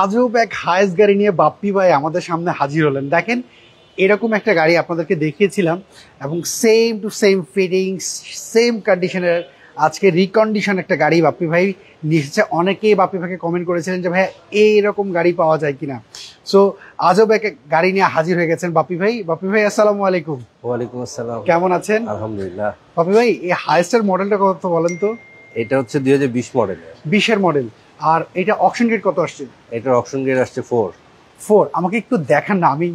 আজব এক হায়েস গাড়ি নিয়ে বাপ্পি ভাই আমাদের সামনে হাজির হলেন। দেখেন এরকম একটা গাড়ি আপনাদেরকে দেখিয়েছিলাম এবং same to same fittings, same কন্ডিশনের আজকে রিকন্ডিশন একটা গাড়ি বাপ্পি ভাই নিয়ে এসেছে। অনেকেই বাপ্পি ভাইকে কমেন্ট করেছিলেন যে ভাই এইরকম গাড়ি পাওয়া যায় কিনা। সো আজব এক গাড়ি নিয়ে হাজির হয়ে গেছেন বাপ্পি ভাই। বাপ্পি ভাই আসসালামু আলাইকুম। ওয়ালাইকুম আসসালাম। কেমন আছেন? আলহামদুলিল্লাহ। বাপ্পি ভাই এই হায়েস্টের মডেলটা কত বলেন তো? এটা হচ্ছে 2020 মডেল। 20-এর মডেল। আর এটা অকশন গেট কত আসছে? এটার অপশন গেট আসছে 4। আমাকে একটু দেখান না, আমি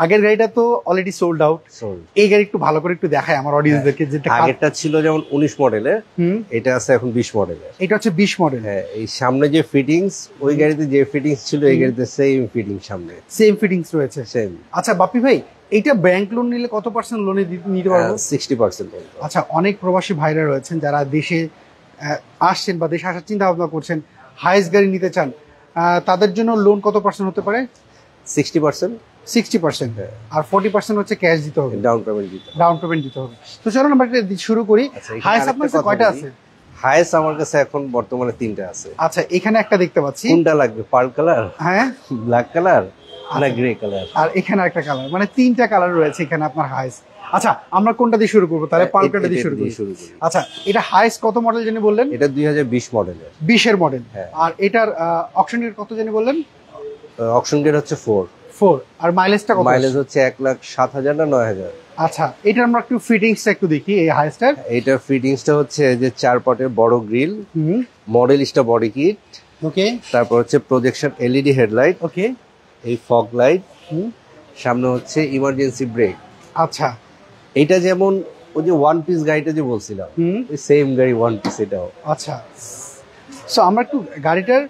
আগের গাড়িটা তো অলরেডি সোল্ড আউট। এই গাড়ি একটু ভালো করে একটু দেখাই আমার অডিয়েন্সদেরকে। যেটা আগেরটা ছিল যেমন 19 মডেলের, এটা আছে এখন 20 মডেলের। এটা হচ্ছে 20 মডেল। হ্যাঁ, এই সামনে যে ফিটিংস, ওই গাড়িতে যে ফিটিংস ছিল এই গাড়িতে সেম ফিটিংস, সামনে সেম ফিটিংস রয়েছে। সেম। আচ্ছা বাপ্পি ভাই, এইটা ব্যাংক লোন নিলে কত পার্সেন্ট লোনে নিতে পারবো? 60%। আচ্ছা, অনেক প্রবাসী ভাইরা রয়েছেন যারা দেশে আসছেন বা দেশে আসার চিন্তা ভাবনা করছেন, হায়েস্ট গাড়ি নিতে চান, তাদের জন্য লোন কত পার্সেন্ট হতে পারে? 60%। 60%। আর 40% হচ্ছে ক্যাশ দিতে হবে, ডাউন পেমেন্ট দিতে হবে। তো চলো আমরা শুরু করি। হায়েস্ট আপনার কাছে কয়টা আছে? হায়েস্ট আমার কাছে এখন বর্তমানে 3টা আছে। আচ্ছা, এখানে একটা দেখতে পাচ্ছি। কোনটা লাগবে? পার্ল কালার, হ্যাঁ, ব্ল্যাক কালার না গ্রে কালার? আর এখানে একটা কালার, মানে 3টা কালার রয়েছে এখানে আপনার হায়েস্ট। আচ্ছা, আমরা কোনটা দিয়ে শুরু করবো তাহলে? পার্ল কালার দিয়ে শুরু করি। আচ্ছা, এটা হায়েস্ট কত মডেল জানি বললেন? এটা 2020 মডেলের। 20-এর মডেল। আর এটার অকশন গেট কত জানি বললেন? অকশন গেট হচ্ছে 4। আর মাইলেজটা কত? মাইলেজ হচ্ছে 1,07,000 না 9,000। আচ্ছা, এটার আমরা একটু ফিটিংসটা একটু দেখি এই হায়েস্টার। এটার ফিটিংসটা হচ্ছে যে 4 পটের বড় গ্রিল, মডেলিস্টা বডি কিট, ওকে। তারপর হচ্ছে প্রজেকশন এলইডি হেডলাইট, ওকে। এই ফগ লাইট, সামনে হচ্ছে ইমার্জেন্সি ব্রেক। আচ্ছা, এটা যেমন ওই যে ওয়ান পিস গাড়িটা যে বলছিলাম, ওই সেম গাড়ি ওয়ান পিস এটাও। আচ্ছা, সো আমরা একটু গাড়িটার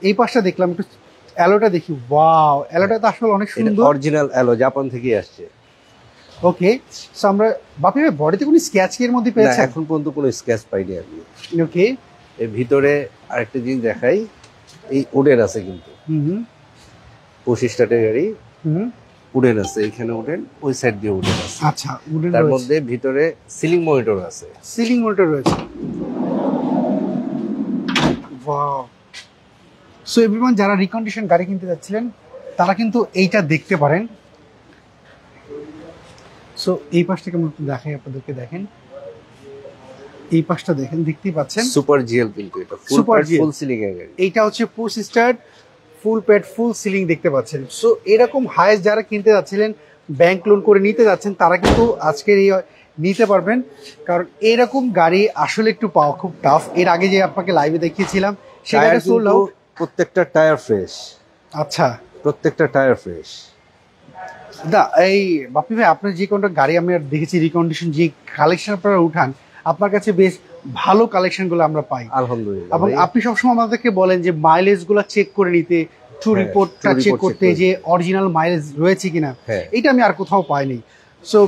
এই পাশটা দেখলাম, একটু অ্যালোটা দেখি। ওয়াও, অ্যালোটা তো আসলে অনেক সুন্দর। অরিজিনাল অ্যালো, জাপান থেকে আসছে। ওকে, সো আমরা বাপি ভাই বডিতে কোনো স্ক্র্যাচ এর মধ্যে পেয়েছেন? এখন পর্যন্ত কোনো স্ক্র্যাচ পাইনি আমি। ওকে। এর ভিতরে আরেকটা জিনিস দেখাই, এই উডেন আছে কিন্তু। 25 স্টার্টের গাড়ি, উডেন আছে, এখানে উডেন, ওই সাইড দিয়ে উডেন আছে। আচ্ছা, উডেন। তার মধ্যে ভিতরে সিলিং মনিটর আছে। সিলিং মনিটর রয়েছে। ওয়াও। সো এভরিওয়ান, যারা রিকন্ডিশন গাড়ি কিনতে যাচ্ছিলেন তারা কিন্তু এইটা দেখতে পারেন। সো এই পাশটা কেমন দেখাই আপনাদেরকে, দেখেন এই পাশটা দেখেন, দেখতেই পাচ্ছেন সুপার জিএল কিন্তু এটা সুপার ফুল সিলিং এর গাড়ি। এইটা হচ্ছে পুশ স্টার্ট, ফুল প্যাড, ফুল সিলিং দেখতে পাচ্ছেন। সো এরকম হায়েস্ট যারা কিনতে যাচ্ছিলেন, ব্যাংক লোন করে নিতে যাচ্ছেন, তারা কিন্তু আজকের এই নিতে পারবেন। কারণ এরকম গাড়ি আসলে একটু পাওয়া খুব টাফ। এর আগে যে আপনাকে লাইভে দেখিয়েছিলাম সেটা সোল্ড আউট। প্রত্যেকটা টায়ার ফ্রেশ। আচ্ছা, প্রত্যেকটা টায়ার ফ্রেশ। না এই বাপি ভাই, আপনার যে কোনটা গাড়ি আমি দেখেছি রিকন্ডিশন, যে কালেকশন আপনারা উঠান, আপনার কাছে বেশ ভালো কালেকশন গুলো আমরা পাই আলহামদুলিল্লাহ। এবং আপনি সবসময় আমাদেরকে বলেন যে মাইলেজ গুলো চেক করে নিতে, ট্রু রিপোর্টটা চেক করতে, যে অরিজিনাল মাইলেজ রয়েছে কিনা। এটা আমি আর কোথাও পাইনি। সো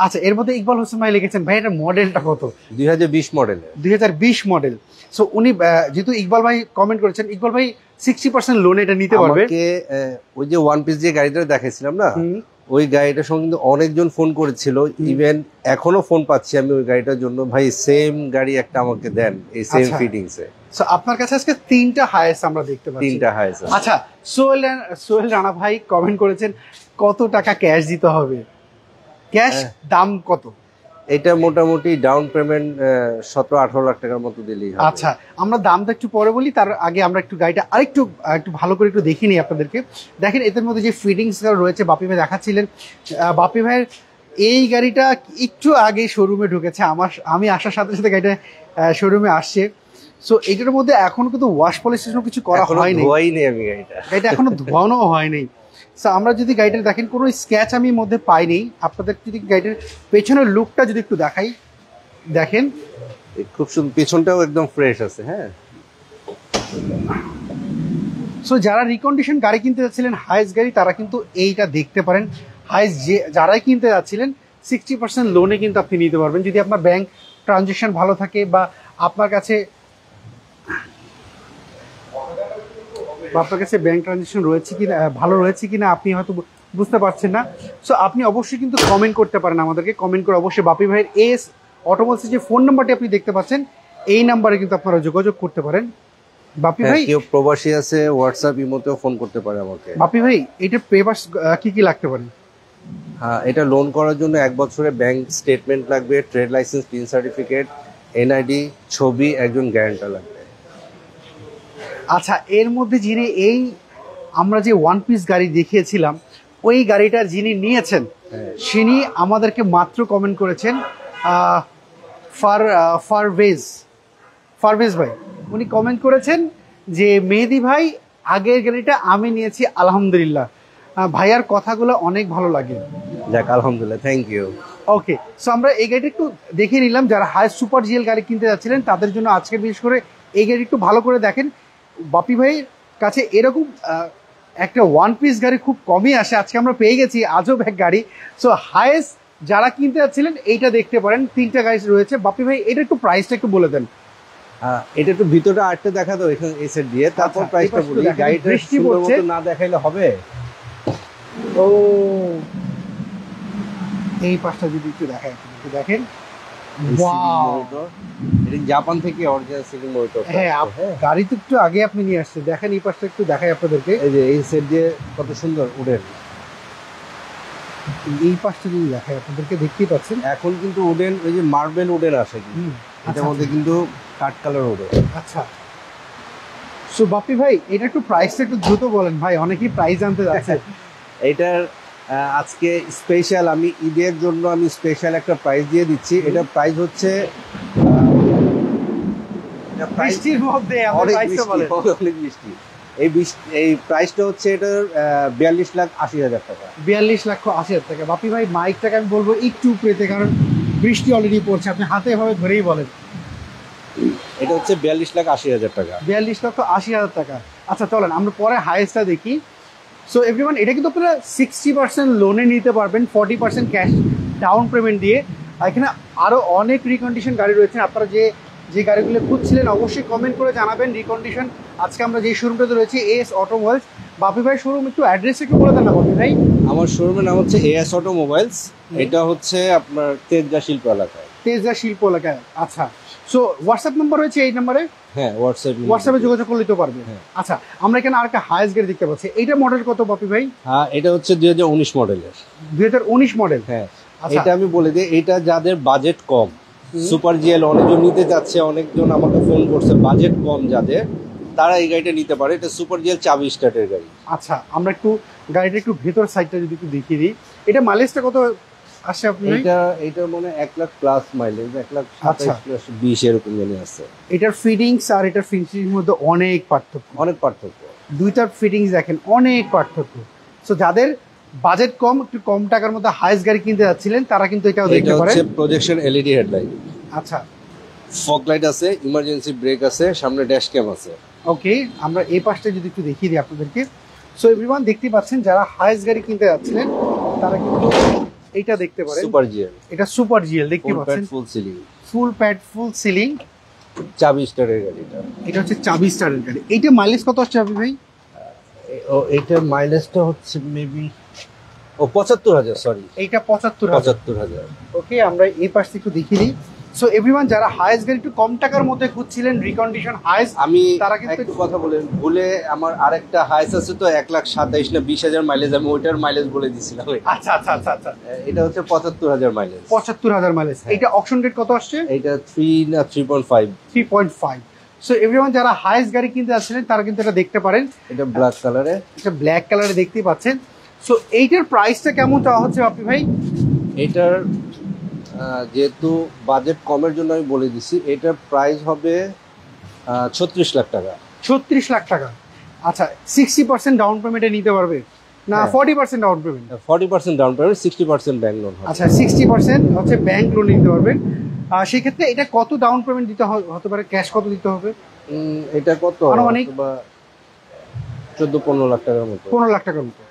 আচ্ছা, এর মধ্যে ইকবাল হোসেন ভাই লিখেছেন ভাই এটা মডেলটা কত? 2020 মডেল। 2020 মডেল। সো উনি যেহেতু ইকবাল ভাই কমেন্ট করেছেন, ইকবাল ভাই 60% লোন এটা নিতে পারবে। ওই যে ওয়ান পিস যে গাড়িটা দেখাইছিলাম না, ওই গাড়িটার সঙ্গে কিন্তু অনেকজন ফোন করেছিল, ইভেন এখনো ফোন পাচ্ছি আমি ওই গাড়িটার জন্য, ভাই সেম গাড়ি একটা আমাকে দেন এই সেম ফিটিংস এ। সো আপনার কাছে আজকে 3টা হায়েস্ট আমরা দেখতে পাচ্ছি। 3টা হায়েস্ট। আচ্ছা, সোহেল রানা ভাই কমেন্ট করেছেন কত টাকা ক্যাশ দিতে হবে? ক্যাশ দাম কত? এটা মোটামুটি ডাউন পেমেন্ট 17-18 লাখ টাকার মতো দিলেই হবে। আচ্ছা, আমরা দামটা একটু পরে বলি, তার আগে আমরা একটু গাড়িটা আরেকটু ভালো করে একটু দেখিয়ে নিই আপনাদেরকে। দেখেন এদের মধ্যে যে ফিটিংস রয়েছে, বাপি ভাই দেখাচ্ছিলেন। বাপি ভাইয়ের এই গাড়িটা একটু আগে শোরুমে ঢুকেছে, আমি আসার সাথে সাথে গাড়িটা শোরুমে আসছে। সো এটার মধ্যে এখনো কিন্তু ওয়াশ পলিশেশন কিছু করা হয়নি। আমি গাড়িটা এখনো ধোয়ানো হয়নি। সো আমরা যদি গাড়িটা দেখেন, কোনো স্ক্র্যাচ আমি মধ্যে পাইনি। আপনাদের যদি গাড়িটার পেছনের লুকটা যদি একটু দেখাই, দেখেন খুব সুন্দর, পেছনটাও একদম ফ্রেশ আছে। হ্যাঁ, সো যারা রিকন্ডিশন গাড়ি কিনতে যাচ্ছিলেন হায়েস্ট গাড়ি, তারা কিন্তু এইটা দেখতে পারেন। হায়েস্ট যারাই কিনতে যাচ্ছিলেন 60% লোনে কিন্তু আপনি নিতে পারবেন, যদি আপনার ব্যাংক ট্রানজেকশন ভালো থাকে বা আপনার কাছে ব্যাংক ট্রানজেকশন রয়েছে কিনা, ভালো রয়েছে কিনা আপনি হয়তো বুঝতে পারছেন না। সো আপনি অবশ্যই কিন্তু কমেন্ট করতে পারেন আমাদেরকে। কমেন্ট করে অবশ্যই বাপি ভাইয়ের এস অটোমোবাইলসের যে ফোন নাম্বারটি আপনি দেখতে পাচ্ছেন, এই নাম্বারে কিন্তু আপনারা যোগাযোগ করতে পারেন। বাপি ভাই কেউ প্রবাসী আছে হোয়াটসঅ্যাপ ইমোতেও ফোন করতে পারে আমাকে। বাপি ভাই এটা পেপারস কি কি লাগতে পারে? হ্যাঁ, এটা লোন করার জন্য 1 বছরের ব্যাংক স্টেটমেন্ট লাগবে, trade licence, print certificate, NID, ছবি, একজন গ্যারান্টার লাগবে। আচ্ছা, এর মধ্যে যিনি এই আমরা যে ওয়ান পিস গাড়ি দেখিয়েছিলাম ওই গাড়িটা যিনি নিয়েছেন তিনি আমাদেরকে মাত্র কমেন্ট করেছেন, ফারভেজ ভাই উনি কমেন্ট করেছেন যে মেহেদি ভাই আগের গাড়িটা আমি নিয়েছি আলহামদুলিল্লাহ, ভাইয়ার কথাগুলো অনেক ভালো লাগে। যাক আলহামদুলিল্লাহ, থ্যাংক ইউ। ওকে, সো আমরা এই গাড়িটা একটু দেখে নিলাম। যারা হাই সুপার জিএল গাড়ি কিনতে যাচ্ছিলেন তাদের জন্য আজকে বিশেষ করে এই গাড়ি একটু ভালো করে দেখেন। বাপি ভাইয়ের কাছে এরকম একটা ওয়ান পিস গাড়ি খুব কমই আসে, আজকে আমরা পেয়ে গেছি আজব এক গাড়ি। সো হাইয়েস্ট যারা কিনতে যাচ্ছিলেন এইটা দেখতে পারেন, 3টা গাড়ি রয়েছে। বাপি ভাই এটা একটু প্রাইসটা একটু বলে দেন। এটা একটু ভিতরটা আটটা দেখা দাও এখানে এই সেট দিয়ে, তারপর প্রাইসটা বলি। গাড়িটা বৃষ্টি সুন্দর পড়ছে মতো না দেখাইলে হবে। ও এই পাশটা যদি একটু দেখায় একটু দেখেন। ওয়াও, এটা জাপান থেকে অরিজিনাল সিলিং মনিটর। হ্যাঁ গাড়ি তো একটু আগে আপনি নিয়ে আসছেন, দেখেন এই পাশটা একটু দেখাই আপনাদেরকে। এই যে এই সেট দিয়ে কত সুন্দর উডেন, এই পাশটা যদি দেখাই আপনাদেরকে দেখতেই পাচ্ছেন। এখন কিন্তু উডেন ওই যে মার্বেল উডেন আসে, এটার মধ্যে কিন্তু কাঠ কালার উডেন। আচ্ছা, সো বাপি ভাই এটা একটু প্রাইসটা একটু দ্রুত বলেন ভাই, অনেকেই প্রাইস জানতে যাচ্ছে। এটার আজকে স্পেশাল আমি ঈদের জন্য আমি স্পেশাল একটা প্রাইস দিয়ে দিচ্ছি। এটা প্রাইস হচ্ছে বৃষ্টির মধ্যে আমরা প্রাইসটা বলেন। অনেক বৃষ্টি। এই প্রাইসটা হচ্ছে এটার 42,80,000 টাকা। 42,80,000 টাকা। বাপি ভাই মাইকটাকে আমি বলবো একটু উপরেতে, কারণ বৃষ্টি অলরেডি পড়ছে, আপনি হাতে এভাবে ধরেই বলেন। এটা হচ্ছে 42,80,000 টাকা। 42,80,000 টাকা। আচ্ছা চলেন আমরা পরে হাইয়েস্টটা দেখি। সো এভরিওয়ান, এটা কিন্তু আপনারা 60% লোনে নিতে পারবেন, 40% ক্যাশ ডাউন পেমেন্ট দিয়ে। এখানে আরও অনেক রিকন্ডিশন গাড়ি রয়েছে। আপনারা যে গাড়িগুলো খুঁজছিলেন অবশ্যই কমেন্ট করে জানাবেন রিকন্ডিশন। আজকে আমরা যে শোরুমটাতে রয়েছি এস অটোমোবাইলস। বাপি ভাই শোরুম একটু অ্যাড্রেস একটু বলে দেন না বাপি ভাই। আমার শোরুমের নাম হচ্ছে এস অটোমোবাইলস। এটা হচ্ছে আপনার তেজগাঁ শিল্প এলাকায়। তেজগাঁ শিল্প এলাকায়। আচ্ছা, সো হোয়াটসঅ্যাপ নাম্বার রয়েছে এই নাম্বারে? হ্যাঁ, হোয়াটসঅ্যাপে যোগাযোগ করলে তো পারবে। আচ্ছা, আমরা এখানে আরেকটা হাইয়েস্ট গাড়ি দেখতে পাচ্ছি। এইটা মডেল কত বাপি ভাই? হ্যাঁ, এটা হচ্ছে 2019 মডেলের। 2019 মডেল। হ্যাঁ, এটা আমি বলে দিই, এটা যাদের বাজেট কম, সুপার জিএল অনেকজন নিতে যাচ্ছে, অনেকজন আমাকে ফোন করছে, বাজেট কম যাদের, তারা এই গাড়িটা নিতে পারে। এটা সুপার জিএল চাবি স্টার্টের গাড়ি। আচ্ছা, আমরা একটু গাড়িটা একটু ভেতর সাইডটা যদি একটু দেখিয়ে দিই। এটা মাইলেজটা কত আসে আপনি? এটা মনে 1 লাখ প্লাস মাইলেজ, 1,27,20 এরকম জানি আছে। এটার ফিটিংস আর এটার ফিনিশিং মধ্যে অনেক পার্থক্য। দুইটার ফিটিংস দেখেন অনেক পার্থক্য। সো যাদের বাজেট কম, একটু কম টাকার মধ্যে হাইয়েস্ট গাড়ি কিনতে যাচ্ছিলেন তারা কিন্তু এটাও দেখতে পারেন। এটা হচ্ছে প্রজেকশন এলইডি হেডলাইট। আচ্ছা, ফগ লাইট আছে, ইমার্জেন্সি ব্রেক আছে, সামনে ড্যাশ ক্যাম আছে। ওকে, আমরা এই পাশটা যদি একটু দেখিয়ে দিই আপনাদেরকে। সো এভরিওয়ান দেখতে পাচ্ছেন যারা হাইয়েস্ট গাড়ি কিনতে যাচ্ছিলেন তারা কিন্তু এইটা দেখতে পারেন। সুপার জিএল, এটা সুপার জিএল দেখতে পাচ্ছেন, ফুল সিলিং, ফুল প্যাড ফুল সিলিং, চাবি স্টারের গাড়িটা। এটা হচ্ছে চাবি স্টারের গাড়ি। এইটা মাইলেজ কত আসছে আপনি ভাই? এইটার মাইলেজটা হচ্ছে মেবি 75,000, সরি এইটা 75,000। ওকে, আমরা এই পাশ থেকে একটু দেখিয়ে দিই। সো এভরিওয়ান যারা হাইয়েস্ট গাড়ি একটু কম টাকার মধ্যে খুঁজছিলেন রিকন্ডিশন হাইয়েস্ট, আমি তারা কিন্তু একটু কথা বলেন ভুলে, আমার আরেকটা হাইয়েস্ট আছে তো 1,27,000 না 20,000 মাইলেজ, আমি ওইটার মাইলেজ বলে দিছিলাম। আচ্ছা, এটা হচ্ছে 75,000 মাইলেজ। 75,000 মাইলেজ। এইটা অকশন রেট কত আসছে? এটা 3 না 3.5। 3.5। সো এভরিওয়ান যারা হাইয়েস্ট গাড়ি কিনতে আসছিলেন তারা কিন্তু এটা দেখতে পারেন। এটা ব্ল্যাক কালারে, এটা ব্ল্যাক কালারে দেখতেই পাচ্ছেন। সো এইটার প্রাইসটা কেমন চাওয়া হচ্ছে আপনি ভাই? এটার যেহেতু বাজেট কমের জন্য আমি বলে দিছি, এটার প্রাইস হবে 36 লাখ টাকা। 36 লাখ টাকা। আচ্ছা, 60% ডাউন পেমেন্টে নিতে পারবে না 40% down payment? 40% down payment, 60% bank loan হবে। আচ্ছা, 60% হচ্ছে ব্যাংক লোন নিতে পারবেন। সেই ক্ষেত্রে এটা কত ডাউন পেমেন্ট দিতে হতে পারে, ক্যাশ কত দিতে হবে? এটা কত, আনুমানিক 14-15 লাখ টাকার মতো। 15 লাখ টাকার মতো।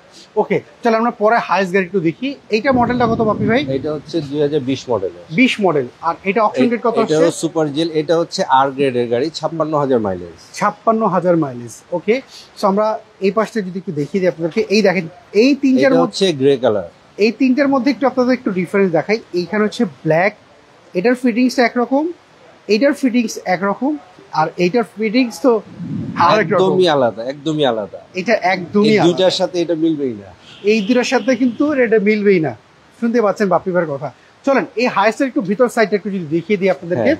ওকে, তাহলে আমরা পরে হাইয়েস্ট গাড়ি একটু দেখি। এইটা মডেলটা কত বাপি ভাই? এটা হচ্ছে 2020 মডেলের। 20 মডেল। আর এটা অকশন রেট কত আসছে? এটা সুপার জিএল, এটা হচ্ছে আর গ্রেডের গাড়ি, 56,000 মাইলেজ। 56,000 মাইলেজ। ওকে, সো আমরা এই পাশটা যদি একটু দেখিয়ে দিই আপনাদেরকে। এই দেখেন এই তিনটার মধ্যে হচ্ছে গ্রে কালার। এই তিনটার মধ্যে একটু আপনাদের একটু ডিফারেন্স দেখাই। এইখানে হচ্ছে ব্ল্যাক, এটার ফিটিংসটা একরকম, এটার ফিটিংস একরকম, আর এইটার ফিটিংস তো আরেক রকম, একদমই আলাদা, একদমই আলাদা। এটা একদমই এই আলাদা। দুইটার সাথে এটা মিলবেই না, এই দুটার সাথে কিন্তু এটা মিলবেই না। শুনতে পাচ্ছেন বাপ্পি ভাইয়ের কথা। চলেন এই হাইস্টের একটু ভিতর সাইডটা একটু যদি দেখিয়ে দিই আপনাদেরকে।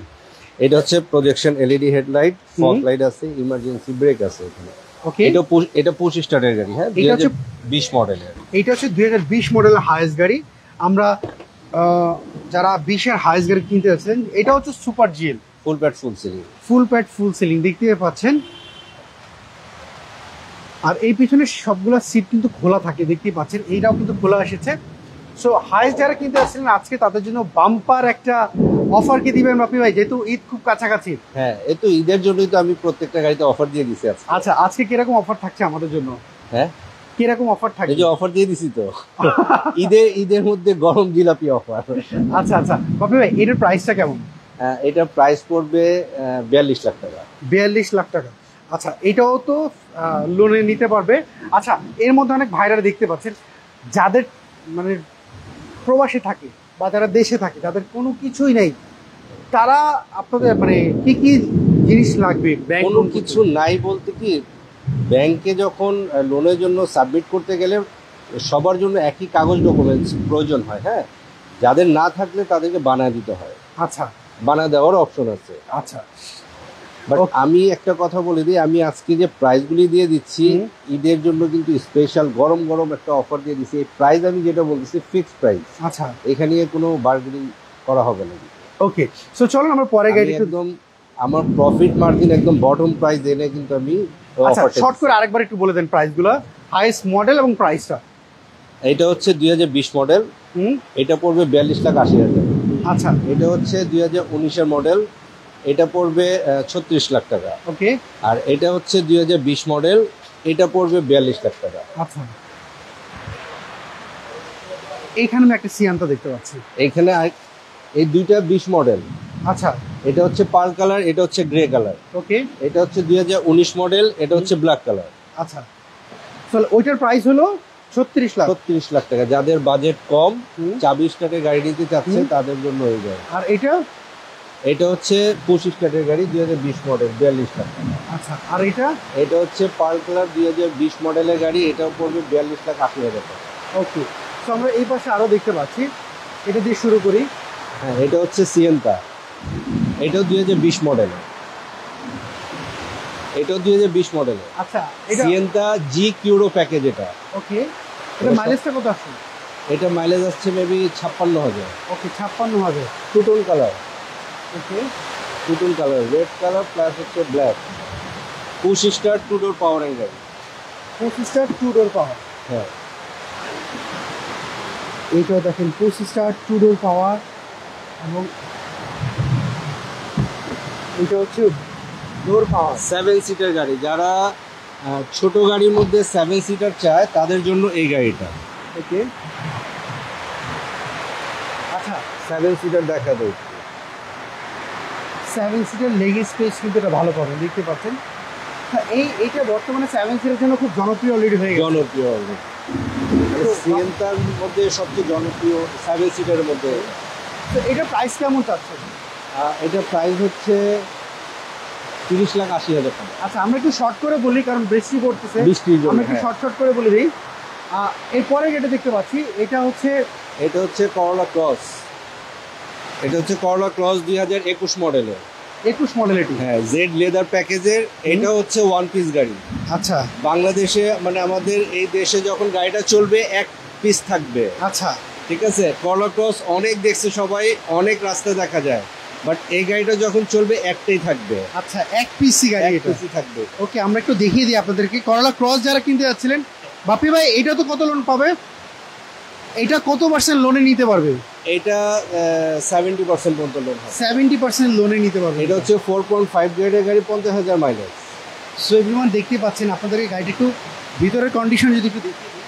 এটা হচ্ছে projection LED headlight, fog light আছে, ইমার্জেন্সি ব্রেক আছে এখানে। ওকে, এটা 25 স্টারের গাড়ি। হ্যাঁ, এটা হচ্ছে 2020 মডেলের। এইটা হচ্ছে 2020 মডেলের হাইস্ট গাড়ি। আমরা যারা 20-এর হাইস্ট গাড়ি কিনতে যাচ্ছেন, এটা হচ্ছে সুপার জিএল, ফুল প্যাড ফুল সিলিং, ফুল প্যাড ফুল সিলিং দেখতে পাচ্ছেন। আর এই পিছনে সবগুলা সিট কিন্তু খোলা থাকে, দেখতেই পাচ্ছেন। এইটাও কিন্তু খোলা এসেছে। সো হাইস্ট যারা কিনতে আসছিলেন আজকে তাদের জন্য বাম্পার একটা অফার কি দিবেন বাপ্পি ভাই, যেহেতু ঈদ খুব কাছাকাছি? হ্যাঁ, এই তো ঈদের জন্যই তো আমি প্রত্যেকটা গাড়িতে অফার দিয়ে দিছি আজকে। আচ্ছা, আজকে কিরকম অফার থাকছে আমাদের জন্য? হ্যাঁ, কিরকম অফার থাকছে? এই যে অফার দিয়ে দিছি তো, ঈদের মধ্যে গরম জিলাপি অফার। আচ্ছা আচ্ছা বাপ্পি ভাই, এটার প্রাইসটা কেমন? এটা প্রাইস পড়বে 42 লাখ টাকা। 42 লাখ টাকা। আচ্ছা, এটাও তো লোনে নিতে পারবে। আচ্ছা, এর মধ্যে অনেক ভাইরা দেখতে পাচ্ছেন যাদের মানে প্রবাসে থাকে বা যারা দেশে থাকে, তাদের কোনো কিছুই নেই, তারা আপনাদের মানে কি কি জিনিস লাগবে? ব্যাংক কোনো কিছু নাই বলতে কি, ব্যাংকে যখন লোনের জন্য সাবমিট করতে গেলে সবার জন্য একই কাগজ ডকুমেন্টস প্রয়োজন হয়। হ্যাঁ, যাদের না থাকলে তাদেরকে বানায় দিতে হয়, আচ্ছা বানায় দেওয়ার অপশন আছে। আচ্ছা, বাট আমি একটা কথা বলে দিই, আমি আজকে যে প্রাইসগুলি দিয়ে দিচ্ছি ঈদের জন্য কিন্তু স্পেশাল গরম গরম একটা অফার দিয়ে দিচ্ছি। এই প্রাইস আমি যেটা বলতেছি ফিক্সড প্রাইস। আচ্ছা, এখানে কোনো বার্গেনিং করা হবে না। ওকে, সো চলুন আমরা পরে গাড়ি একদম আমার প্রফিট মার্জিন একদম বটম প্রাইস এনে কিন্তু আমি আচ্ছা শর্ট করে আরেকবার একটু বলে দেন প্রাইসগুলো, হাইস্ট মডেল এবং প্রাইসটা। এটা হচ্ছে 2020 মডেল, এটা পড়বে 42,80,000। আচ্ছা, এটা হচ্ছে 2019-এর মডেল, এটা পড়বে 36 লাখ টাকা। ওকে, আর এটা হচ্ছে 2020 মডেল, এটা পড়বে 42 লাখ টাকা। আচ্ছা, এইখানে আমি একটা সিয়ান্তা দেখতে পাচ্ছি। এইখানে এই দুইটা 20 মডেল। আচ্ছা, এটা হচ্ছে পার্ল কালার, এটা হচ্ছে গ্রে কালার। ওকে, এটা হচ্ছে 2019 মডেল, এটা হচ্ছে ব্ল্যাক কালার। আচ্ছা, তাহলে ওইটার প্রাইস হলো 36 লাখ। 36 লাখ টাকা। যাদের বাজেট কম, 24 স্টার্টের গাড়ি নিতে চাচ্ছে তাদের জন্য হয়ে যায়। আর এটা হচ্ছে 25 স্টার্টের গাড়ি, 2020 মডেল, 42 লাখ টাকা। আচ্ছা, আর এটা হচ্ছে পার্ল কালার 2020 মডেলের গাড়ি, এটাও পড়বে 42,80,000 টাকা। ওকে, তো আমরা এই পাশে আরো দেখতে পাচ্ছি, এটা দিয়ে শুরু করি। হ্যাঁ, এটা হচ্ছে সিয়েন্তা, এটাও 2020 মডেল, এটাও 2020 মডেল। আচ্ছা, এটা সিয়েন্তা জি কিউরো প্যাকেজ এটা। ওকে, এটা মাইলেজটা কত আসছে? এটা মাইলেজ আসছে maybe 56,000। Okay, 56,000। Two tone colour, okay, two tone colour, red colour plus হচ্ছে ব্ল্যাক, 25 স্টার 2 ডোর পাওয়ারের গাড়ি। 25 স্টার 2 ডোর পাওয়ার। হ্যাঁ, এইটাও দেখেন 25 স্টার 2 ডোর পাওয়ার, এবং এটা হচ্ছে ডোর পাওয়ার 7 সিটার গাড়ি। যারা ছোট গাড়ির মধ্যে 7 সিটার চায় তাদের জন্য এই গাড়িটা। ওকে, আচ্ছা, 7 সিটার দেখা দেয়। 7 সিটার লেগ স্পেস কিন্তু এটা ভালো পাবেন, দেখতে পাচ্ছেন। হ্যাঁ, এইটা বর্তমানে 7 সিটার জন্য খুব জনপ্রিয় অলরেডি হয়ে গেছে। জনপ্রিয় সিয়েন্তার মধ্যে সবচেয়ে জনপ্রিয় 7 সিটারের মধ্যে। তো এটার প্রাইস কেমন চাচ্ছেন? এটা প্রাইস হচ্ছে 30,80,000 টাকা। আচ্ছা, আমরা একটু শর্ট করে বলি কারণ বৃষ্টি পড়তেছে, বৃষ্টির জন্য, আমরা একটু হ্যাঁ। শর্ট করে বলে দিই। এরপরে যেটা দেখতে পাচ্ছি এটা হচ্ছে করলা ক্রস, এটা হচ্ছে করলা ক্রস 2021 মডেলের। 21 মডেল এটি। হ্যাঁ, জেড লেদার প্যাকেজের। এটা হচ্ছে ওয়ান পিস গাড়ি। আচ্ছা, বাংলাদেশে মানে আমাদের এই দেশে যখন গাড়িটা চলবে এক পিস থাকবে। আচ্ছা, ঠিক আছে, করলা ক্রস অনেক দেখছে সবাই, অনেক রাস্তায় দেখা যায়, বাট এই গাড়িটা যখন চলবে একটাই থাকবে। আচ্ছা, এক পিসি গাড়ি এক এটা পিসই থাকবে। ওকে, আমরা একটু দেখিয়ে দিই আপনাদেরকে। করলা ক্রস যারা কিনতে যাচ্ছিলেন, বাপি ভাই এটা তো কত লোন পাবে? এটা কত % লোনে নিতে পারবে? এটা 70% পর্যন্ত লোন হয়। 70% লোনে নিতে পারবে। এটা হচ্ছে 4.5 গ্রেডের গাড়ি, 50,000 মাইলেজ। সো এভরিওয়ান দেখতে পাচ্ছেন, আপনাদেরকে গাড়িটা একটু ভিতরের কন্ডিশন যদি একটু দেখিয়ে দিই।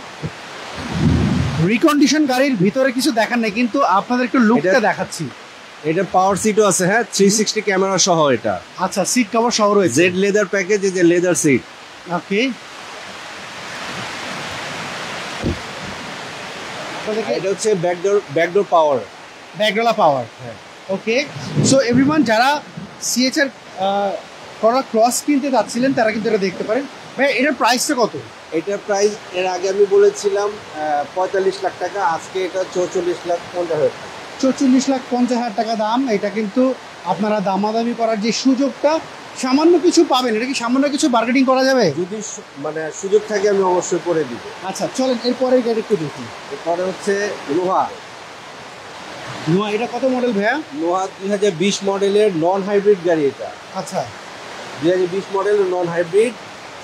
রিকন্ডিশন গাড়ির ভিতরে কিছু দেখার নেই, কিন্তু আপনাদের একটু লুকটা দেখাচ্ছি। এটা পাওয়ার সিটও আছে, হ্যাঁ, 360 ক্যামেরা সহ এটা। আচ্ছা, সিট কভার সহ রয়েছে, জেড লেদার প্যাকেজ, এই যে লেদার সিট। ওকে, এটা হচ্ছে ব্যাকডোর পাওয়ার, ব্যাকডোলা পাওয়ার। হ্যাঁ। ওকে, সো এভরিওয়ান যারা সিএচআর করলা ক্রস কিনতে যাচ্ছিলেন তারা কিন্তু এটা দেখতে পারেন। ভাই এটার প্রাইসটা কত? এটার প্রাইস এর আগে আমি বলেছিলাম 45 লাখ টাকা, আজকে এটা 44,50,000 টাকা। 44,50,000 টাকা দাম। এটা কিন্তু আপনারা দামাদামি করার যে সুযোগটা সামান্য কিছু পাবেন। এটা কি সামান্য কিছু বার্গেনিং করা যাবে? যদি মানে সুযোগ থাকে আমি অবশ্যই করে দিব। আচ্ছা চলেন এরপরের গাড়ি একটু দেখি। এরপরে হচ্ছে নোহা। নোহা এটা কত মডেল ভাইয়া? নোহা 2020 মডেলের নন হাইব্রিড গাড়ি এটা। আচ্ছা 2020 model non hybrid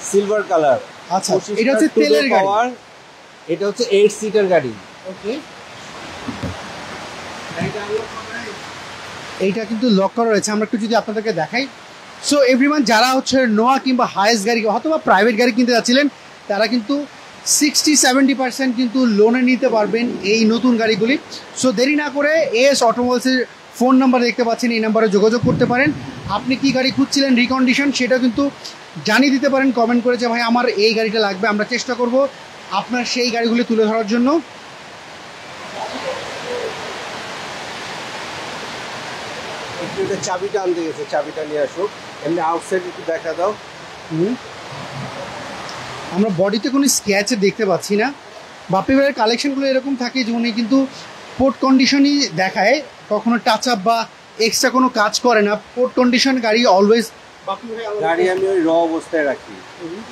silver colour. আচ্ছা এটা হচ্ছে তেলের গাড়ি। এটা হচ্ছে 8 সিটার গাড়ি। ওকে এইটা কিন্তু লক করা রয়েছে। আমরা একটু যদি আপনাদেরকে দেখাই। সো এভরিওয়ান যারা হচ্ছে নোয়া কিংবা হায়েস্ট গাড়ি অথবা প্রাইভেট গাড়ি কিনতে যাচ্ছিলেন তারা কিন্তু 60-70% কিন্তু লোনে নিতে পারবেন এই নতুন গাড়িগুলি। সো দেরি না করে এস অটোমোবাইলসের ফোন নাম্বার দেখতে পাচ্ছেন, এই নাম্বারে যোগাযোগ করতে পারেন। আপনি কি গাড়ি খুঁজছিলেন রিকন্ডিশন সেটা কিন্তু জানিয়ে দিতে পারেন কমেন্ট করে যে ভাই আমার এই গাড়িটা লাগবে। আমরা চেষ্টা করব আপনার সেই গাড়িগুলি তুলে ধরার জন্য। এটা চাবিটা আনতে গেছে, চাবিটা নিয়ে আসুক। এমনি আউটসাইড একটু দেখা দাও। আমরা বডিতে কোনো স্ক্র্যাচ দেখতে পাচ্ছি না। বাপি ভাইয়ের কালেকশনগুলো এরকম থাকে যে উনি কিন্তু পোর্ট কন্ডিশনই দেখায়, কখনো টাচ আপ বা এক্সট্রা কোনো কাজ করে না। পোর্ট কন্ডিশন গাড়ি অলওয়েজ গাড়ি আমি ওই র অবস্থায় রাখি।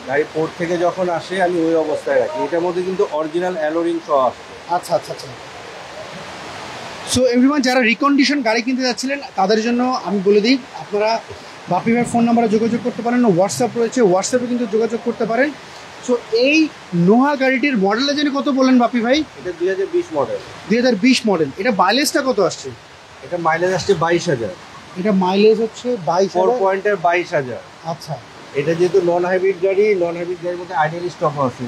গাড়ি পোর্ট থেকে যখন আসে আমি ওই অবস্থায় রাখি। এটার মধ্যে কিন্তু অরিজিনাল অ্যালোরিং সহ আসে। আচ্ছা আচ্ছা আচ্ছা। সো এভরিওয়ান যারা রিকন্ডিশন গাড়ি কিনতে যাচ্ছিলেন তাদের জন্য আমি বলে দিই আপনারা বাপি ভাইয়ের ফোন নাম্বারে যোগাযোগ করতে পারেন। হোয়াটসঅ্যাপ রয়েছে, হোয়াটসঅ্যাপে কিন্তু যোগাযোগ করতে পারেন। সো এই নোহা গাড়িটির মডেলটা জানি কত বললেন বাপি ভাই? এটা 2020 মডেল। 2020 মডেল। এটা মাইলেজটা কত আসছে? এটা মাইলেজ আসছে 22,000। এটা মাইলেজ হচ্ছে 4 পয়েন্টের 22,000। আচ্ছা এটা যেহেতু নন হাইব্রিড গাড়ি, নন হাইব্রিড গাড়ির মধ্যে আইডিয়াল স্টপ আছে।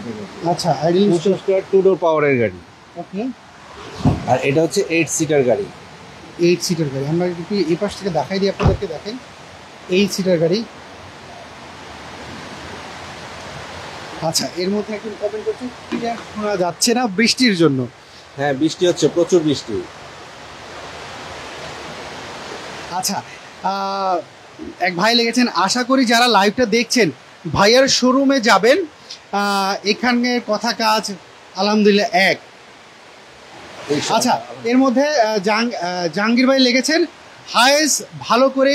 আচ্ছা আইডিয়াল স্টপ 2 ডোর পাওয়ারের গাড়ি। ওকে আর এটা হচ্ছে 8 সিটার গাড়ি। 8 সিটার গাড়ি। আমরা একটু এই পাশ থেকে দেখাই দিই আপনাদেরকে। দেখেন 8 সিটার গাড়ি। আচ্ছা এর মধ্যে একটু কমেন্ট করছি ক্লিয়ার শোনা যাচ্ছে না বৃষ্টির জন্য। হ্যাঁ বৃষ্টি হচ্ছে, প্রচুর বৃষ্টি। আচ্ছা এক ভাই লেগেছেন, আশা করি যারা লাইভটা দেখছেন ভাইয়ার শোরুমে যাবেন। এখানে কথা কাজ আলহামদুলিল্লাহ এক। আচ্ছা এর মধ্যে জাহাঙ্গীর ভাই লেগেছেন হায়েস্ট ভালো করে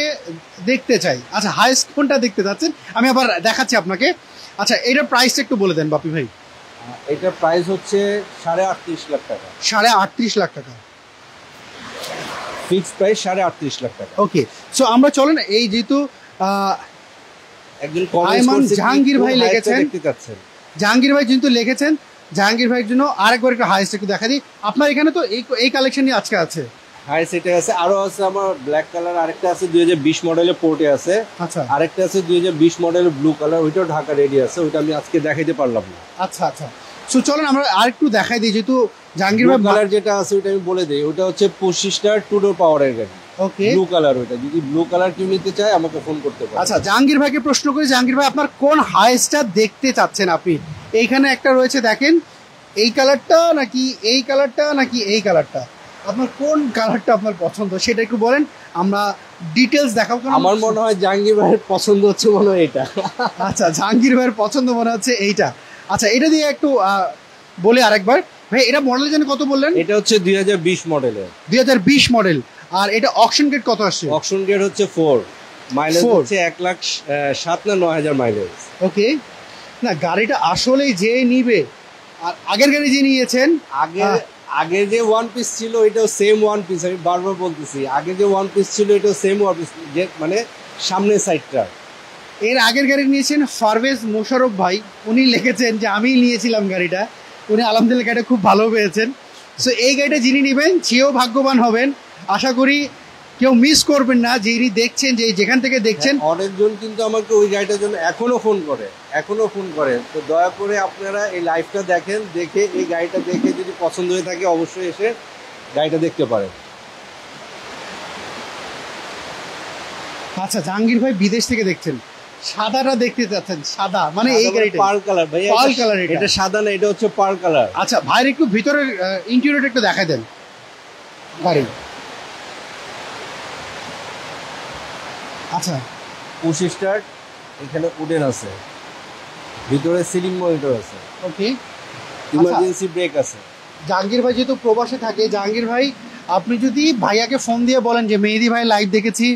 দেখতে চাই। আচ্ছা হায়েস্ট কোনটা দেখতে চাচ্ছেন আমি আবার দেখাচ্ছি আপনাকে। আচ্ছা এটার প্রাইসটা একটু বলে দেন বাপি ভাই। এটার প্রাইস হচ্ছে 38.5 লাখ টাকা। 38.5 লাখ টাকা ফিক্সড প্রাইস 38.5 লাখ টাকা। ওকে সো আমরা চলেন এই যেহেতু একজন জাহাঙ্গীর ভাই লিখেছেন, দেখতে চাচ্ছেন জাহাঙ্গীর ভাই কিন্তু লিখেছেন, জাহাঙ্গীর ভাইয়ের জন্য আরেকবার একটু হাইস্ট একটু দেখা দিই। আপনার এখানে তো এই কালেকশনই আজকে আছে। হাইস্ট এটা আছে, আরো আছে আমার ব্ল্যাক কালার, আরেকটা আছে 2020 মডেলের পোর্টে আছে। আচ্ছা আরেকটা আছে 2020 মডেলের ব্লু কালার, ওইটাও ঢাকা রেডি আছে। ওইটা আমি আজকে দেখাইতে পারলাম না। আচ্ছা আচ্ছা সো চলেন আমরা আরেকটু দেখাই দিই। যেহেতু জাহাঙ্গীর ভাই কালার যেটা আছে ওইটা আমি বলে দিই, ওটা হচ্ছে 25 টু ডোর পাওয়ারের গাড়ি। ওকে ব্লু কালার, ওইটা যদি ব্লু কালার কেউ নিতে চায় আমাকে ফোন করতে পারে। আচ্ছা জাহাঙ্গীর ভাইকে প্রশ্ন করি, জাহাঙ্গীর ভাই আপনার কোন হাইস্টটা দেখতে চাচ্ছেন আপনি? এইখানে একটা রয়েছে দেখেন, এই কালারটা নাকি এই কালারটা নাকি এই কালারটা, আপনার কোন কালারটা আপনার পছন্দ সেটা একটু বলেন, আমরা ডিটেলস দেখাবো। আমার মনে হয় জাহাঙ্গীর ভাইয়ের পছন্দ হচ্ছে মনে হয় এটা। আচ্ছা জাহাঙ্গীর ভাইয়ের পছন্দ মনে হচ্ছে এইটা। আচ্ছা এটা দিয়ে একটু বলে আরেকবার ভাই, এটা মডেল জানি কত বললেন? এটা হচ্ছে 2020 মডেলের। 2020 মডেল। আর এটা অকশন গেট কত আসছে? অকশন গেট হচ্ছে 4, মাইলেজ হচ্ছে 1,07,000 না 9,000 মাইলেজ। ওকে না গাড়িটা আসলেই যে নিবে, আর আগের গাড়ি যে নিয়েছেন আগে যে ওয়ান পিস ছিল এটাও সেম ওয়ান পিস। আমি বারবার বলতেছি আগে যে ওয়ান পিস ছিল এটাও সেম ওয়ান পিস, যে মানে সামনের সাইডটা। এর আগের গাড়ি নিয়েছেন পারভেজ মোশাররফ ভাই, উনি লিখেছেন যে আমি নিয়েছিলাম গাড়িটা, উনি আলহামদুলিল্লাহ গাড়িটা খুব ভালো পেয়েছেন। সো এই গাড়িটা যিনি নেবেন সেও ভাগ্যবান হবেন। আশা করি কেউ মিস করবেন না, যিনি দেখছেন যে যেখান থেকে দেখছেন। অনেকজন কিন্তু আমাকে ওই গাড়িটার জন্য এখনো ফোন করে। তো দয়া করে আপনারা এই লাইভটা দেখেন, দেখে এই গাড়িটা দেখে যদি পছন্দ হয়ে থাকে অবশ্যই এসে গাড়িটা দেখতে পারেন। আচ্ছা জাহাঙ্গীর ভাই বিদেশ থেকে দেখছেন, সাদাটা দেখতে চাচ্ছেন, সাদা মানে এই গাড়িটা পার্ল কালার ভাই, পার্ল কালার। এটা সাদা না, এটা হচ্ছে পার্ল কালার। আচ্ছা ভাইয়ের একটু ভিতরের ইন্টেরিয়রটা একটু দেখাই দেন গাড়ি। আচ্ছা পুশ স্টার্ট, এখানে উডেন আছে, ভিতরে সিলিং মনিটর আছে, ওকে, ইমার্জেন্সি ব্রেক আছে। জাহাঙ্গীর ভাই যেহেতু প্রবাসে থাকে, জাহাঙ্গীর ভাই আপনি যদি ভাইয়াকে ফোন দিয়ে বলেন যে মেহেদি ভাই লাইভ দেখেছি,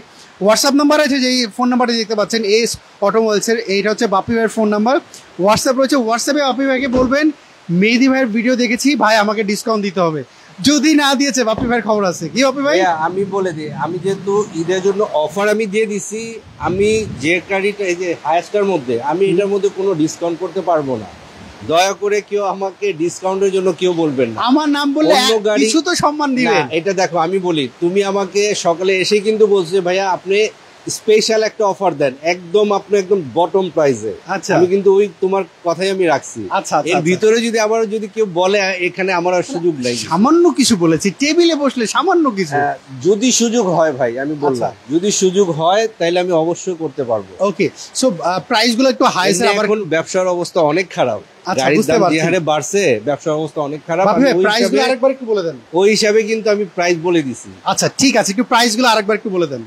হোয়াটসঅ্যাপ নাম্বার আছে, যেই ফোন নাম্বারটা দেখতে পাচ্ছেন এস অটোমোবাইলসের, এইটা হচ্ছে বাপি ভাইয়ের ফোন নাম্বার। হোয়াটসঅ্যাপ রয়েছে, হোয়াটসঅ্যাপে বাপি ভাইকে বলবেন মেহেদি ভাইয়ের ভিডিও দেখেছি ভাই, আমাকে ডিসকাউন্ট দিতে হবে। যদি না দিয়েছে বাপি ভাইয়ের খবর আছে কি বাপি ভাই? আমি বলে দিই, আমি যেহেতু ঈদের জন্য অফার আমি দিয়ে দিছি, আমি যে গাড়িটা এই যে হায়াস্টার মধ্যে, আমি এটার মধ্যে কোনো ডিসকাউন্ট করতে পারবো না। দয়া করে কেউ আমাকে ডিসকাউন্টের জন্য কেউ বলবেন না। আমার নাম বললে কিছু তো সম্মান দিবেন। এটা দেখো, আমি বলি, তুমি আমাকে সকালে এসে কিন্তু বলছো ভাইয়া আপনি স্পেশাল একটা অফার দেন, একদম আপনি একদম বটম প্রাইসে। আচ্ছা, আমি কিন্তু ওই তোমার কথাই আমি রাখছি। আচ্ছা, এর ভিতরে যদি আবার যদি কেউ বলে, এখানে আমার আর সুযোগ নাই। সামান্য কিছু বলেছি, টেবিলে বসলে সামান্য কিছু। যদি সুযোগ হয় ভাই, আমি বললাম যদি সুযোগ হয় তাহলে আমি অবশ্যই করতে পারবো। ওকে, সো প্রাইস গুলো একটু হাই স্যার। আবার এখন ব্যবসার অবস্থা অনেক খারাপ, গাড়ির দাম যে হারে বাড়ছে, ব্যবসার অবস্থা অনেক খারাপ। প্রাইস গুলো আরেকবার একটু বলে দেন। ওই হিসাবে কিন্তু আমি প্রাইস বলে দিছি। আচ্ছা ঠিক আছে, একটু প্রাইস গুলো আরেকবার একটু বলে দেন।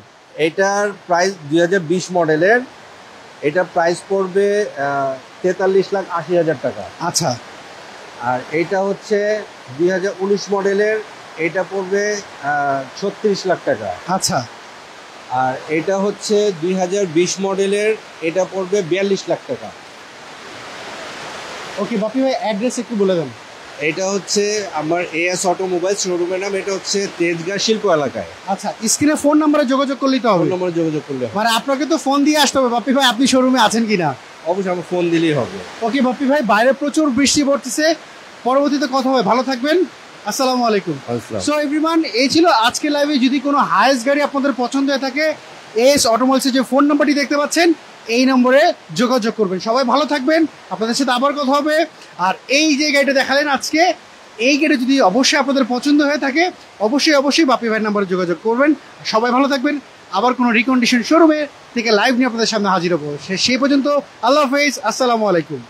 এটার প্রাইস 2020 মডেলের, এটা প্রাইস পড়বে 43,80,000 টাকা। আচ্ছা, আর এটা হচ্ছে 2019 মডেলের, এটা পড়বে 36 লাখ টাকা। আচ্ছা, আর এটা হচ্ছে 2020 মডেলের, এটা পড়বে 42 লাখ টাকা। ওকে বাপি ভাই, অ্যাড্রেস একটু বলে দেন। এটা হচ্ছে আমার এএস অটোমোবাইলস শোরুমের নাম, এটা হচ্ছে তেজগাঁ শিল্প এলাকায়। আচ্ছা, স্ক্রিনে ফোন নাম্বারে যোগাযোগ করলেই তো হবে। ফোন নম্বরে যোগাযোগ করলে হবে। মানে আপনাকে তো ফোন দিয়ে আসতে হবে বাপি ভাই, আপনি শোরুমে আছেন কিনা। অবশ্যই আমার ফোন দিলেই হবে। ওকে বাপি ভাই, বাইরে প্রচুর বৃষ্টি পড়তেছে, পরবর্তীতে কথা হবে, ভালো থাকবেন, আসসালামু আলাইকুম। সো এভরিওয়ান, এই ছিল আজকে লাইভে। যদি কোনো হাইয়েস্ট গাড়ি আপনাদের পছন্দ হয়ে থাকে, এস অটোমোবাইলসের যে ফোন নাম্বারটি দেখতে পাচ্ছেন, এই নম্বরে যোগাযোগ করবেন। সবাই ভালো থাকবেন, আপনাদের সাথে আবার কথা হবে। আর এই যে গাড়িটা দেখালেন আজকে, এই গাড়ি যদি অবশ্যই আপনাদের পছন্দ হয়ে থাকে, অবশ্যই বাপি ভাইয়ের নাম্বারে যোগাযোগ করবেন। সবাই ভালো থাকবেন, আবার কোনো রিকন্ডিশন শোরুমে থেকে লাইভ নিয়ে আপনাদের সামনে হাজির হবো। সেই পর্যন্ত আল্লাহ হাফেজ, আসসালামু আলাইকুম।